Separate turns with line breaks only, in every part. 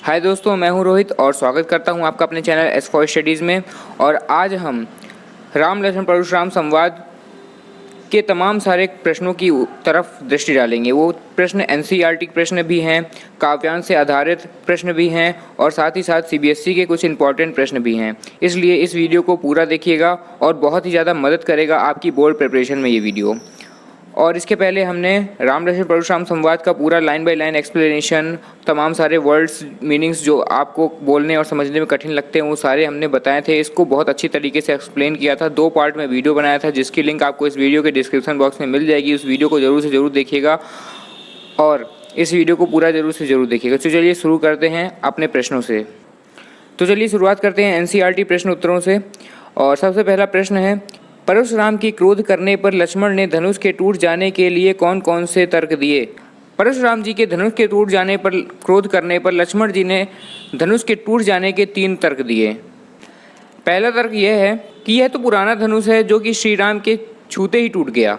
हाय दोस्तों, मैं हूं रोहित और स्वागत करता हूं आपका अपने चैनल एस फॉर स्टडीज़ में। और आज हम राम लक्ष्मण परशुराम संवाद के तमाम सारे प्रश्नों की तरफ दृष्टि डालेंगे। वो प्रश्न एनसीईआरटी प्रश्न भी हैं, काव्यांश से आधारित प्रश्न भी हैं और साथ ही साथ सीबीएसई के कुछ इंपॉर्टेंट प्रश्न भी हैं। इसलिए इस वीडियो को पूरा देखिएगा और बहुत ही ज़्यादा मदद करेगा आपकी बोर्ड प्रिपरेशन में ये वीडियो। और इसके पहले हमने राम लक्ष्मण परशुराम संवाद का पूरा लाइन बाय लाइन एक्सप्लेनेशन, तमाम सारे वर्ड्स मीनिंग्स जो आपको बोलने और समझने में कठिन लगते हैं वो सारे हमने बताए थे। इसको बहुत अच्छी तरीके से एक्सप्लेन किया था, 2 पार्ट में वीडियो बनाया था जिसकी लिंक आपको इस वीडियो के डिस्क्रिप्शन बॉक्स में मिल जाएगी। उस वीडियो को ज़रूर से ज़रूर देखिएगा और इस वीडियो को पूरा ज़रूर से ज़रूर देखिएगा। तो चलिए शुरू करते हैं अपने प्रश्नों से। तो चलिए शुरुआत करते हैं एनसीईआरटी प्रश्न उत्तरों से। और सबसे पहला प्रश्न है, परशुराम की क्रोध करने पर लक्ष्मण ने धनुष के टूट जाने के लिए कौन कौन से तर्क दिए? परशुराम जी के धनुष के टूट जाने पर क्रोध करने पर लक्ष्मण जी ने धनुष के टूट जाने के 3 तर्क दिए। पहला तर्क यह है कि यह तो पुराना धनुष है जो कि श्री राम के छूते ही टूट गया।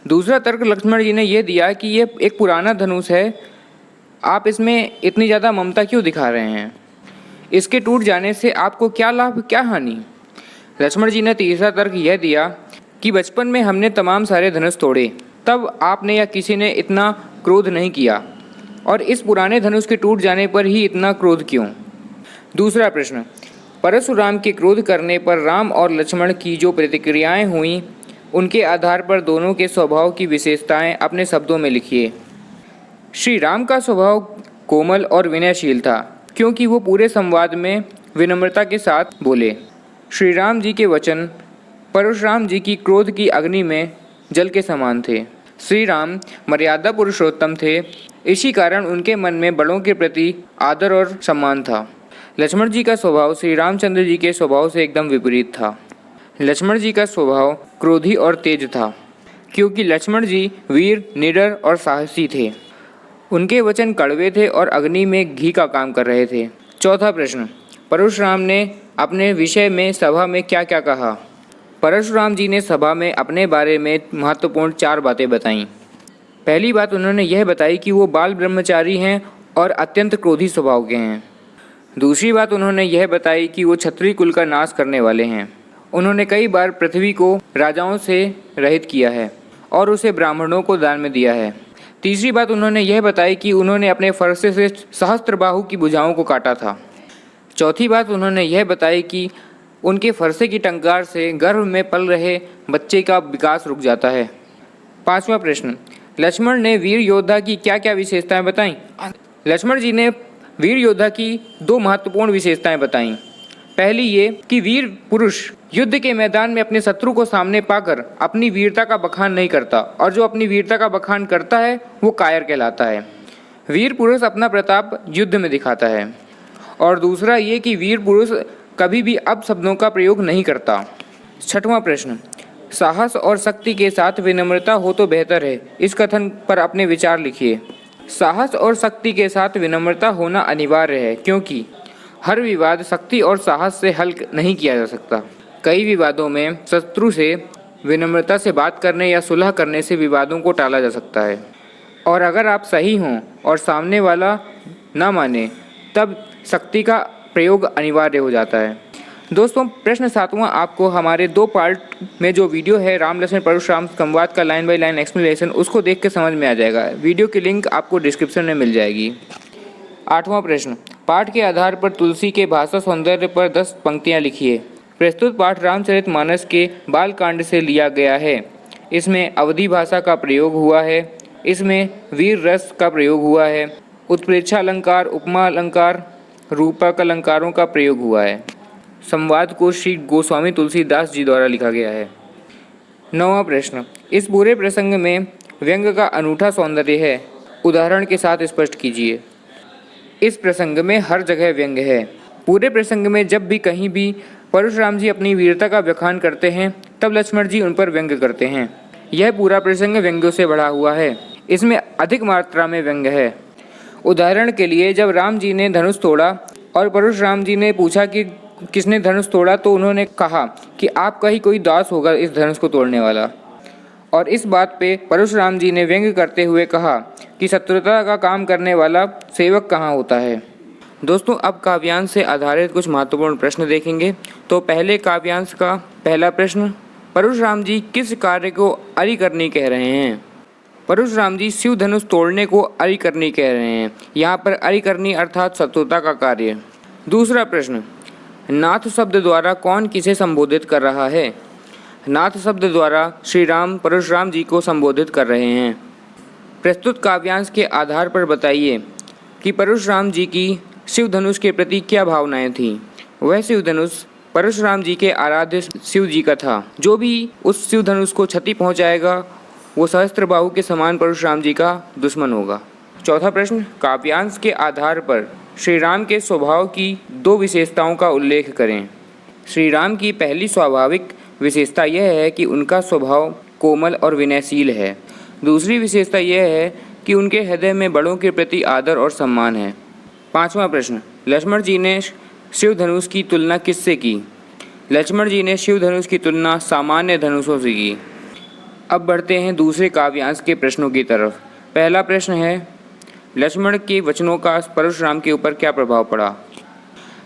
दूसरा तर्क लक्ष्मण जी ने यह दिया कि यह एक पुराना धनुष है, आप इसमें इतनी ज़्यादा ममता क्यों दिखा रहे हैं? इसके टूट जाने से आपको क्या लाभ, क्या हानि? लक्ष्मण जी ने तीसरा तर्क यह दिया कि बचपन में हमने तमाम सारे धनुष तोड़े, तब आपने या किसी ने इतना क्रोध नहीं किया, और इस पुराने धनुष के टूट जाने पर ही इतना क्रोध क्यों? दूसरा प्रश्न, परशुराम के क्रोध करने पर राम और लक्ष्मण की जो प्रतिक्रियाएं हुईं, उनके आधार पर दोनों के स्वभाव की विशेषताएं अपने शब्दों में लिखिए। श्री राम का स्वभाव कोमल और विनयशील था, क्योंकि वो पूरे संवाद में विनम्रता के साथ बोले। श्री राम जी के वचन परशुराम जी की क्रोध की अग्नि में जल के समान थे। श्री राम मर्यादा पुरुषोत्तम थे, इसी कारण उनके मन में बड़ों के प्रति आदर और सम्मान था। लक्ष्मण जी का स्वभाव श्री रामचंद्र जी के स्वभाव से एकदम विपरीत था। लक्ष्मण जी का स्वभाव क्रोधी और तेज था, क्योंकि लक्ष्मण जी वीर, निडर और साहसी थे। उनके वचन कड़वे थे और अग्नि में घी का काम कर रहे थे। चौथा प्रश्न, परशुराम ने अपने विषय में सभा में क्या क्या कहा? परशुराम जी ने सभा में अपने बारे में महत्वपूर्ण 4 बातें बताईं। पहली बात उन्होंने यह बताई कि वो बाल ब्रह्मचारी हैं और अत्यंत क्रोधी स्वभाव के हैं। दूसरी बात उन्होंने यह बताई कि वो क्षत्रिय कुल का नाश करने वाले हैं। उन्होंने कई बार पृथ्वी को राजाओं से रहित किया है और उसे ब्राह्मणों को दान में दिया है। तीसरी बात उन्होंने यह बताई कि उन्होंने अपने फरसे से सहस्त्रबाहु की भुजाओं को काटा था। चौथी बात उन्होंने यह बताई कि उनके फरसे की टंकार से गर्भ में पल रहे बच्चे का विकास रुक जाता है। 5वां प्रश्न, लक्ष्मण ने वीर योद्धा की क्या क्या विशेषताएं बताईं? लक्ष्मण जी ने वीर योद्धा की 2 महत्वपूर्ण विशेषताएं बताईं। पहली ये कि वीर पुरुष युद्ध के मैदान में अपने शत्रु को सामने पाकर अपनी वीरता का बखान नहीं करता, और जो अपनी वीरता का बखान करता है वो कायर कहलाता है। वीर पुरुष अपना प्रताप युद्ध में दिखाता है। और दूसरा ये कि वीर पुरुष कभी भी अपशब्दों का प्रयोग नहीं करता। 6वां प्रश्न, साहस और शक्ति के साथ विनम्रता हो तो बेहतर है, इस कथन पर अपने विचार लिखिए। साहस और शक्ति के साथ विनम्रता होना अनिवार्य है, क्योंकि हर विवाद शक्ति और साहस से हल नहीं किया जा सकता। कई विवादों में शत्रु से विनम्रता से बात करने या सुलह करने से विवादों को टाला जा सकता है, और अगर आप सही हों और सामने वाला ना माने तब शक्ति का प्रयोग अनिवार्य हो जाता है। दोस्तों, प्रश्न 7वां आपको हमारे 2 पार्ट में जो वीडियो है राम लक्ष्मण परशुराम संवाद का लाइन बाय लाइन एक्सप्लेनेशन, उसको देख के समझ में आ जाएगा। वीडियो की लिंक आपको डिस्क्रिप्शन में मिल जाएगी। 8वां प्रश्न, पाठ के आधार पर तुलसी के भाषा सौंदर्य पर 10 पंक्तियाँ लिखिए। प्रस्तुत पाठ रामचरितमानस के बालकांड से लिया गया है। इसमें अवधी भाषा का प्रयोग हुआ है, इसमें वीर रस का प्रयोग हुआ है, उत्प्रेक्षा अलंकार, उपमा अलंकार, रूपक अलंकारों का प्रयोग हुआ है। संवाद को श्री गोस्वामी तुलसीदास जी द्वारा लिखा गया है। 9वां प्रश्न, इस पूरे प्रसंग में व्यंग का अनूठा सौंदर्य है, उदाहरण के साथ स्पष्ट कीजिए। इस प्रसंग में हर जगह व्यंग है। पूरे प्रसंग में जब भी कहीं भी परशुराम जी अपनी वीरता का व्याख्यान करते हैं तब लक्ष्मण जी उन पर व्यंग करते हैं। यह पूरा प्रसंग व्यंग्यों से भरा हुआ है, इसमें अधिक मात्रा में व्यंग है। उदाहरण के लिए, जब राम जी ने धनुष तोड़ा और परशुराम जी ने पूछा कि किसने धनुष तोड़ा, तो उन्होंने कहा कि आपका ही कोई दास होगा इस धनुष को तोड़ने वाला। और इस बात पे परशुराम जी ने व्यंग्य करते हुए कहा कि शत्रुता का काम करने वाला सेवक कहाँ होता है। दोस्तों, अब काव्यांश से आधारित कुछ महत्वपूर्ण प्रश्न देखेंगे। तो पहले काव्यांश का पहला प्रश्न, परशुराम जी किस कार्य को अरिकरनी कह रहे हैं। परशुराम जी शिव धनुष तोड़ने को अरिकरनी कह रहे हैं। यहाँ पर अरिकरनी अर्थात शत्रुता का कार्य। दूसरा प्रश्न, नाथ शब्द द्वारा कौन किसे संबोधित कर रहा है। नाथ शब्द द्वारा श्री राम परशुराम जी को संबोधित कर रहे हैं। प्रस्तुत काव्यांश के आधार पर बताइए कि परशुराम जी की शिव धनुष के प्रति क्या भावनाएं थीं। वह शिव धनुष परशुराम जी के आराध्य शिव जी का था। जो भी उस शिव धनुष को क्षति पहुंचाएगा वो सहस्त्रबाहु के समान परशुराम जी का दुश्मन होगा। चौथा प्रश्न, काव्यांश के आधार पर श्री राम के स्वभाव की दो विशेषताओं का उल्लेख करें। श्री राम की पहली स्वाभाविक विशेषता यह है कि उनका स्वभाव कोमल और विनयशील है। दूसरी विशेषता यह है कि उनके हृदय में बड़ों के प्रति आदर और सम्मान है। पांचवा प्रश्न, लक्ष्मण जी ने शिव धनुष की तुलना किससे की। लक्ष्मण जी ने शिव धनुष की तुलना सामान्य धनुषों से की। अब बढ़ते हैं दूसरे काव्यांश के प्रश्नों की तरफ। पहला प्रश्न है, लक्ष्मण के वचनों का परशुराम के ऊपर क्या प्रभाव पड़ा।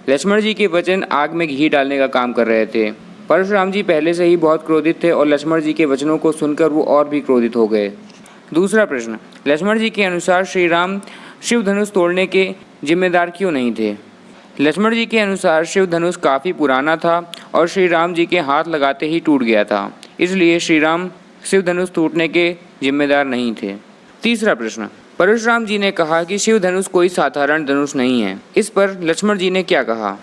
लक्ष्मण जी के वचन आग में घी डालने का काम कर रहे थे। परशुराम जी पहले से ही बहुत क्रोधित थे और लक्ष्मण जी के वचनों को सुनकर वो और भी क्रोधित हो गए। दूसरा प्रश्न, लक्ष्मण जी के अनुसार श्री राम शिव धनुष तोड़ने के जिम्मेदार क्यों नहीं थे। लक्ष्मण जी के अनुसार शिव धनुष काफ़ी पुराना था और श्री राम जी के हाथ लगाते ही टूट गया था, इसलिए श्री राम शिव धनुष टूटने के जिम्मेदार नहीं थे। तीसरा प्रश्न, परशुराम जी ने कहा कि शिव धनुष कोई साधारण धनुष नहीं है। इस पर लक्ष्मण जी ने क्या कहा।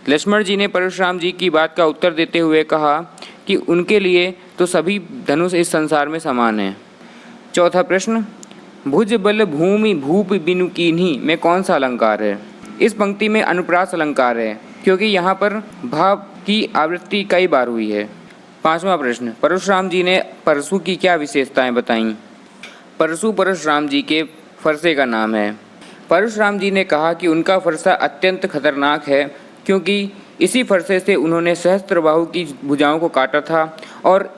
लक्ष्मण जी ने परशुराम जी की बात का उत्तर देते हुए कहा कि उनके लिए तो सभी धनुष इस संसार में समान हैं। चौथा प्रश्न, भुज बल भूमि भूप बिनु कीन्ही में कौन सा अलंकार है। इस पंक्ति में अनुप्रास अलंकार है क्योंकि यहाँ पर भाव की आवृत्ति कई बार हुई है। पांचवा प्रश्न, परशुराम जी ने परशु की क्या विशेषताएं बताईं। परशु परशुराम जी के फरसे का नाम है। परशुराम जी ने कहा कि उनका फरसा अत्यंत खतरनाक है क्योंकि इसी फरसे से उन्होंने सहस्त्रबाहु की भुजाओं को काटा था और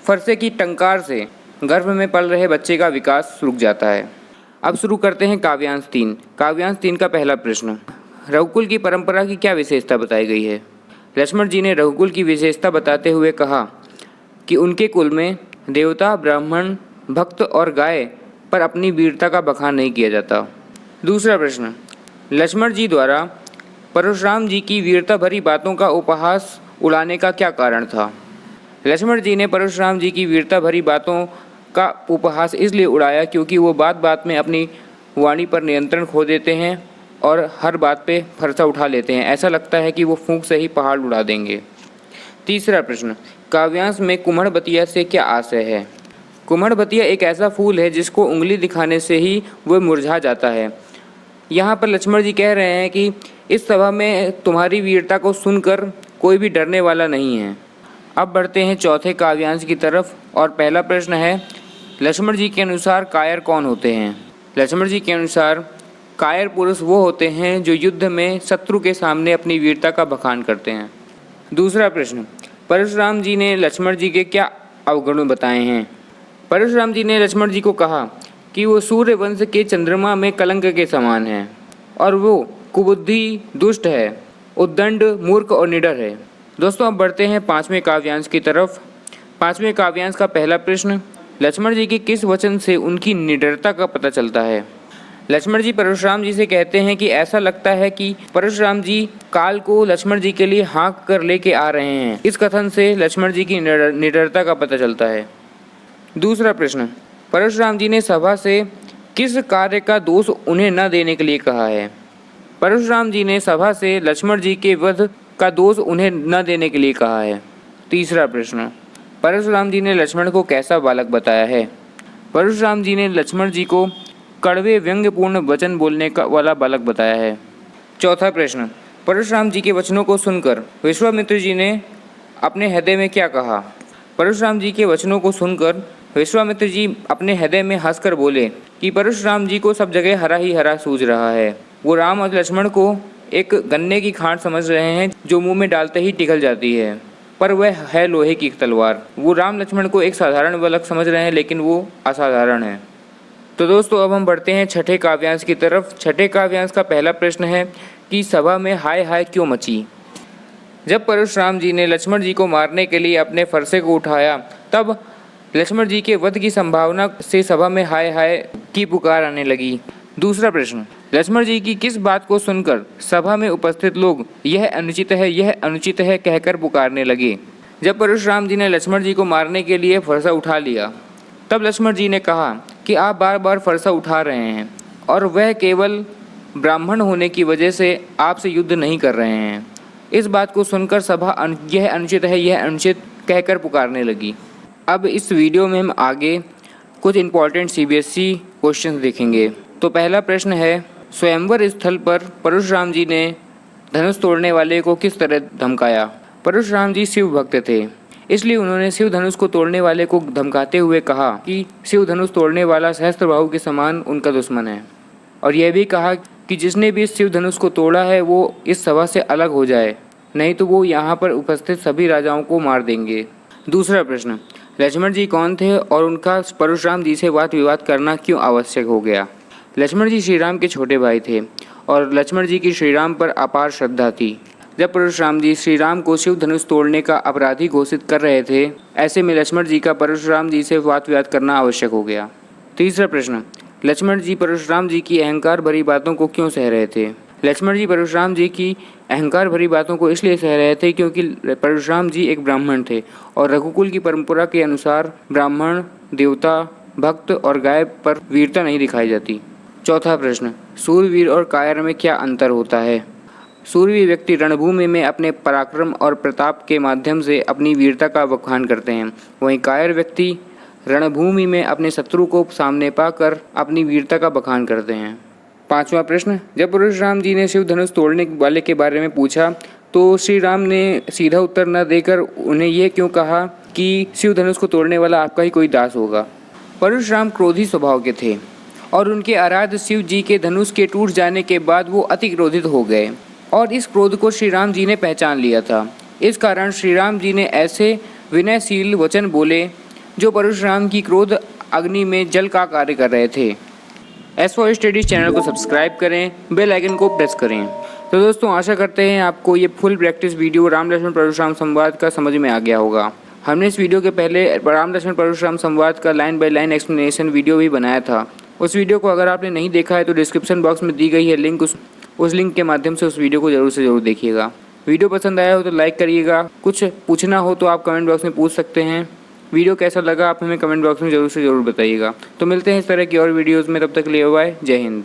फरसे की टंकार से गर्भ में पल रहे बच्चे का विकास रुक जाता है। अब शुरू करते हैं काव्यांश 3। काव्यांश 3 का पहला प्रश्न, रघुकुल की परंपरा की क्या विशेषता बताई गई है। लक्ष्मण जी ने रघुकुल की विशेषता बताते हुए कहा कि उनके कुल में देवता, ब्राह्मण, भक्त और गाय पर अपनी वीरता का बखान नहीं किया जाता। दूसरा प्रश्न, लक्ष्मण जी द्वारा परशुराम जी की वीरता भरी बातों का उपहास उड़ाने का क्या कारण था। लक्ष्मण जी ने परशुराम जी की वीरता भरी बातों का उपहास इसलिए उड़ाया क्योंकि वो बात बात में अपनी वाणी पर नियंत्रण खो देते हैं और हर बात पे फरसा उठा लेते हैं। ऐसा लगता है कि वो फूंक से ही पहाड़ उड़ा देंगे। तीसरा प्रश्न, काव्यांश में कुम्हड़बतिया से क्या आशय है। कुम्हड़बतिया एक ऐसा फूल है जिसको उंगली दिखाने से ही वो मुरझा जाता है। यहाँ पर लक्ष्मण जी कह रहे हैं कि इस सभा में तुम्हारी वीरता को सुनकर कोई भी डरने वाला नहीं है। अब बढ़ते हैं चौथे काव्यांश की तरफ और पहला प्रश्न है, लक्ष्मण जी के अनुसार कायर कौन होते हैं। लक्ष्मण जी के अनुसार कायर पुरुष वो होते हैं जो युद्ध में शत्रु के सामने अपनी वीरता का बखान करते हैं। दूसरा प्रश्न, परशुराम जी ने लक्ष्मण जी के क्या अवगुण बताए हैं। परशुराम जी ने लक्ष्मण जी को कहा कि वो सूर्य वंश के चंद्रमा में कलंक के समान है और वो कुबुद्धि, दुष्ट है, उद्दंड, मूर्ख और निडर है। दोस्तों, अब बढ़ते हैं पांचवें काव्यांश की तरफ। पांचवें काव्यांश का पहला प्रश्न, लक्ष्मण जी के किस वचन से उनकी निडरता का पता चलता है। लक्ष्मण जी परशुराम जी से कहते हैं कि ऐसा लगता है कि परशुराम जी काल को लक्ष्मण जी के लिए हाँक कर लेके आ रहे हैं। इस कथन से लक्ष्मण जी की निडरता का पता चलता है। दूसरा प्रश्न, परशुराम जी ने सभा से किस कार्य का दोष उन्हें न देने के लिए कहा है। परशुराम जी ने सभा से लक्ष्मण जी के वध का दोष उन्हें न देने के लिए कहा है। तीसरा प्रश्न, परशुराम जी ने लक्ष्मण को कैसा बालक बताया है। परशुराम जी ने लक्ष्मण जी को कड़वे व्यंग्यपूर्ण वचन बोलने का वाला बालक बताया है। चौथा प्रश्न, परशुराम जी के वचनों को सुनकर विश्वामित्र जी ने अपने हृदय में क्या कहा। परशुराम जी के वचनों को सुनकर विश्वामित्र जी अपने हृदय में हंसकर बोले कि परशुराम जी को सब जगह हरा ही हरा सूझ रहा है। वो राम और लक्ष्मण को एक गन्ने की खांड समझ रहे हैं जो मुंह में डालते ही पिघल जाती है। पर वह है लोहे की तलवार। वो राम लक्ष्मण को एक साधारण बालक समझ रहे हैं, लेकिन वो असाधारण है। तो दोस्तों अब हम बढ़ते हैं छठे काव्यांश की तरफ। छठे काव्यांश का पहला प्रश्न है कि सभा में हाय हाय क्यों मची। जब परशुराम जी ने लक्ष्मण जी को मारने के लिए अपने फरसे को उठाया, तब लक्ष्मण जी के वध की संभावना से सभा में हाय हाय की पुकार आने लगी। दूसरा प्रश्न, लक्ष्मण जी की किस बात को सुनकर सभा में उपस्थित लोग यह अनुचित है, यह अनुचित है कहकर पुकारने लगे। जब परशुराम जी ने लक्ष्मण जी को मारने के लिए फरसा उठा लिया, तब लक्ष्मण जी ने कहा कि आप बार बार फरसा उठा रहे हैं और वह केवल ब्राह्मण होने की वजह से आपसे युद्ध नहीं कर रहे हैं। इस बात को सुनकर सभा यह अनुचित है, यह अनुचित कहकर पुकारने लगी। अब इस वीडियो में हम आगे कुछ इंपॉर्टेंट CBSE क्वेश्चंस देखेंगे। तो पहला प्रश्न है, स्वयंवर स्थल पर परशुराम जी ने धनुष तोड़ने वाले को किस तरह धमकाया। परशुराम जी शिव भक्त थे, इसलिए उन्होंने शिव धनुष को तोड़ने वाले को धमकाते हुए कहा कि शिव धनुष तोड़ने वाला सहस्त्रबाहु के समान उनका दुश्मन है, और यह भी कहा कि जिसने भी शिव धनुष को तोड़ा है वो इस सभा से अलग हो जाए, नहीं तो वो यहाँ पर उपस्थित सभी राजाओं को मार देंगे। दूसरा प्रश्न, लक्ष्मण जी कौन थे और उनका परशुराम जी से वाद विवाद करना क्यों आवश्यक हो गया। लक्ष्मण जी श्री राम के छोटे भाई थे और लक्ष्मण जी की श्री राम पर अपार श्रद्धा थी। जब परशुराम जी श्री राम को शिव धनुष तोड़ने का अपराधी घोषित कर रहे थे, ऐसे में लक्ष्मण जी का परशुराम जी से वाद विवाद करना आवश्यक हो गया। तीसरा प्रश्न, लक्ष्मण जी परशुराम जी की अहंकार भरी बातों को क्यों सह रहे थे। लक्ष्मण जी परशुराम जी की अहंकार भरी बातों को इसलिए सह रहे थे क्योंकि परशुराम जी एक ब्राह्मण थे और रघुकुल की परंपरा के अनुसार ब्राह्मण, देवता, भक्त और गाय पर वीरता नहीं दिखाई जाती। चौथा प्रश्न, सूरवीर और कायर में क्या अंतर होता है। सूरवीर व्यक्ति रणभूमि में अपने पराक्रम और प्रताप के माध्यम से अपनी वीरता का बखान करते हैं, वहीं कायर व्यक्ति रणभूमि में अपने शत्रु को सामने पाकर अपनी वीरता का बखान करते हैं। पांचवा प्रश्न, जब परशुराम जी ने शिव धनुष तोड़ने वाले के बारे में पूछा तो श्री राम ने सीधा उत्तर न देकर उन्हें यह क्यों कहा कि शिव धनुष को तोड़ने वाला आपका ही कोई दास होगा। परशुराम क्रोधी स्वभाव के थे और उनके आराध्य शिव जी के धनुष के टूट जाने के बाद वो अति क्रोधित हो गए और इस क्रोध को श्री राम जी ने पहचान लिया था। इस कारण श्री राम जी ने ऐसे विनयशील वचन बोले जो परशुराम की क्रोध अग्नि में जल का कार्य कर रहे थे। S4 स्टडीज चैनल को सब्सक्राइब करें, बेल आइकन को प्रेस करें। तो दोस्तों आशा करते हैं आपको ये full practice video Ram Lakshman Parshuram संवाद का समझ में आ गया होगा। हमने इस वीडियो के पहले राम लक्ष्मण परशुराम संवाद का line by line explanation video भी बनाया था। उस वीडियो को अगर आपने नहीं देखा है तो डिस्क्रिप्शन बॉक्स में दी गई है लिंक, उस लिंक के माध्यम से उस वीडियो को जरूर से जरूर देखिएगा। वीडियो पसंद आया हो तो लाइक करिएगा, कुछ पूछना हो तो आप कमेंट बॉक्स में पूछ सकते हैं। वीडियो कैसा लगा आप हमें कमेंट बॉक्स में जरूर से जरूर बताइएगा। तो मिलते हैं इस तरह की और वीडियोज़ में, तब तक के लिए बाय, जय हिंद।